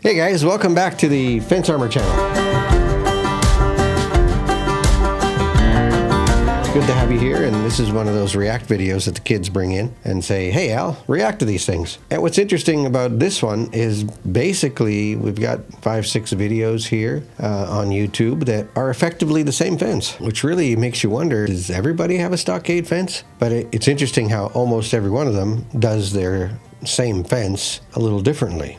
Hey guys, welcome back to the Fence Armor channel. It's good to have you here, and this is one of those react videos that the kids bring in and say, hey Al, react to these things. And what's interesting about this one is basically we've got 5-6 videos here on YouTube that are effectively the same fence, which really makes you wonder, does everybody have a stockade fence? But it's interesting how almost every one of them does their same fence a little differently.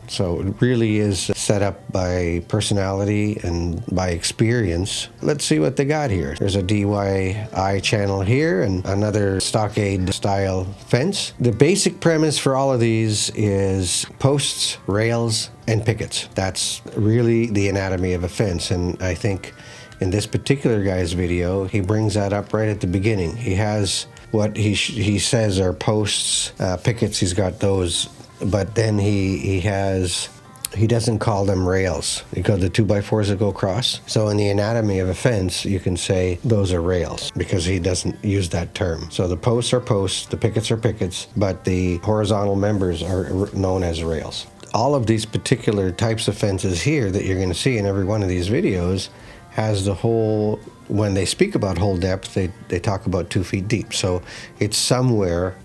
So it really is set up by personality and by experience. Let's see what they got here. There's a DIY channel here and another stockade style fence. The basic premise for all of these is posts, rails, and pickets. That's really the anatomy of a fence, and I think in this particular guy's video, he brings that up right at the beginning. He has what he says are posts, pickets, he's got those. But then he doesn't call them rails because the 2x4s that go across. So in the anatomy of a fence, you can say those are rails because he doesn't use that term. So the posts are posts, the pickets are pickets, but the horizontal members are known as rails. All of these particular types of fences here that you're going to see in every one of these videos has the whole, when they speak about hole depth, they talk about 2 feet deep. So it's somewhere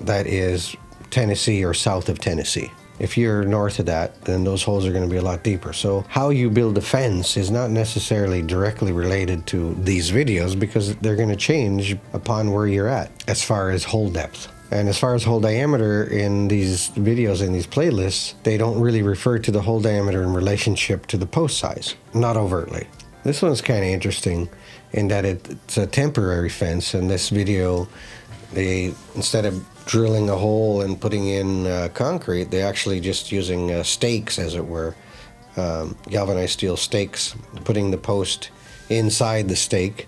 that is Tennessee or south of Tennessee. If you're north of that, then those holes are going to be a lot deeper. So how you build a fence is not necessarily directly related to these videos because they're going to change upon where you're at as far as hole depth. And as far as hole diameter in these videos, in these playlists, they don't really refer to the hole diameter in relationship to the post size, not overtly. This one's kind of interesting in that it's a temporary fence. In this video, instead of drilling a hole and putting in concrete, they're actually just using stakes, as it were, galvanized steel stakes, putting the post inside the stake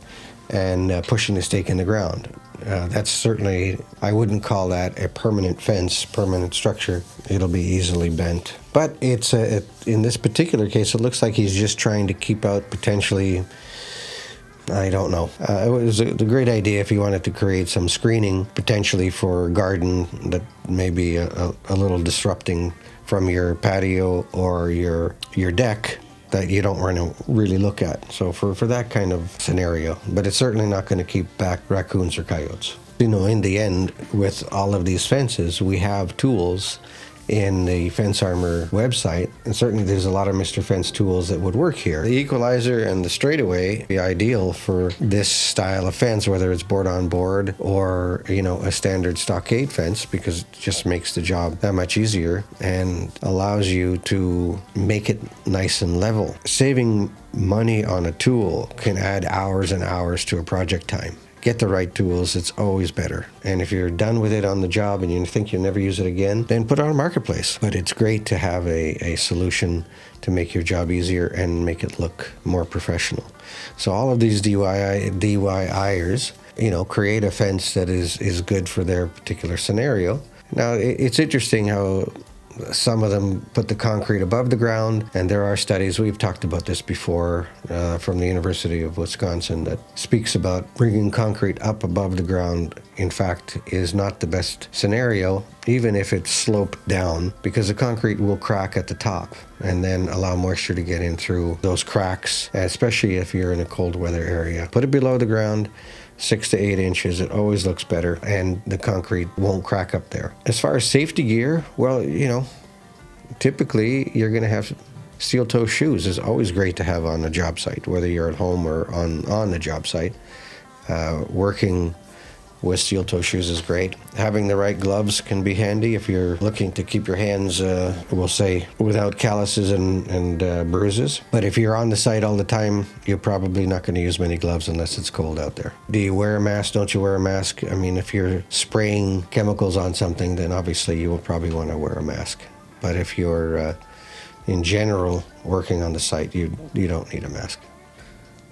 and pushing the stake in the ground. That's certainly, I wouldn't call that a permanent fence, permanent structure. It'll be easily bent. But it's in this particular case, it looks like he's just trying to keep out potentially, I don't know. It was a great idea if you wanted to create some screening potentially for a garden that may be a little disrupting from your patio or your deck that you don't want to really look at. So for that kind of scenario, but it's certainly not going to keep back raccoons or coyotes. You know, in the end, with all of these fences, we have tools in the Fence Armor website, and certainly there's a lot of Mr. Fence tools that would work here. The equalizer and the straightaway be ideal for this style of fence, whether it's board on board or, you know, a standard stockade fence, because it just makes the job that much easier and allows you to make it nice and level. Saving money on a tool can add hours and hours to a project time. Get the right tools, it's always better. And if you're done with it on the job and you think you'll never use it again, then put it on a marketplace. But it's great to have a solution to make your job easier and make it look more professional. So all of these DIYers, you know, create a fence that is good for their particular scenario. Now, it's interesting how some of them put the concrete above the ground, and there are studies, we've talked about this before, from the University of Wisconsin that speaks about bringing concrete up above the ground, in fact, is not the best scenario, even if it's sloped down, because the concrete will crack at the top and then allow moisture to get in through those cracks, especially if you're in a cold weather area. Put it below the ground, 6 to 8 inches, it always looks better, and the concrete won't crack up there. As far as safety gear, well, you know, typically you're going to have steel-toe shoes. Is always great to have on a job site, whether you're at home or on the job site. Working with steel-toe shoes is great. Having the right gloves can be handy if you're looking to keep your hands, we'll say, without calluses and bruises. But if you're on the site all the time, you're probably not going to use many gloves unless it's cold out there. Do you wear a mask? Don't you wear a mask? I mean, if you're spraying chemicals on something, then obviously you will probably want to wear a mask. But if you're, in general, working on the site, you don't need a mask.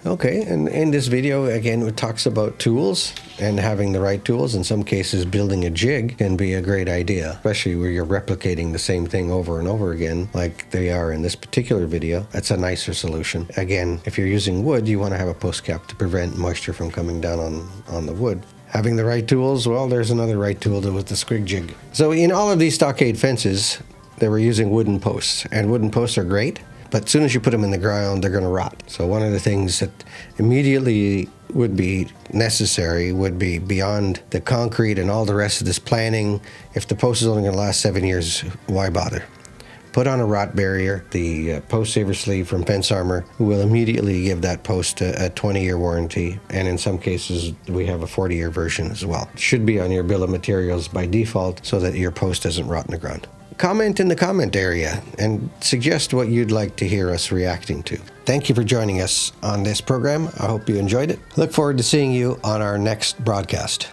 Okay, and in this video, again, it talks about tools and having the right tools. In some cases, building a jig can be a great idea, especially where you're replicating the same thing over and over again, like they are in this particular video. That's a nicer solution. Again, if you're using wood, you want to have a post cap to prevent moisture from coming down on the wood. Having the right tools, well, there's another right tool with the Squi.Jig. So in all of these stockade fences, they were using wooden posts, and wooden posts are great, but as soon as you put them in the ground, they're going to rot. So one of the things that immediately would be necessary would be, beyond the concrete and all the rest of this planning, if the post is only going to last 7 years, why bother? Put on a rot barrier. The post saver sleeve from Fence Armor will immediately give that post a 20-year warranty, and in some cases we have a 40-year version as well. It should be on your bill of materials by default so that your post doesn't rot in the ground. Comment in the comment area and suggest what you'd like to hear us reacting to. Thank you for joining us on this program. I hope you enjoyed it. Look forward to seeing you on our next broadcast.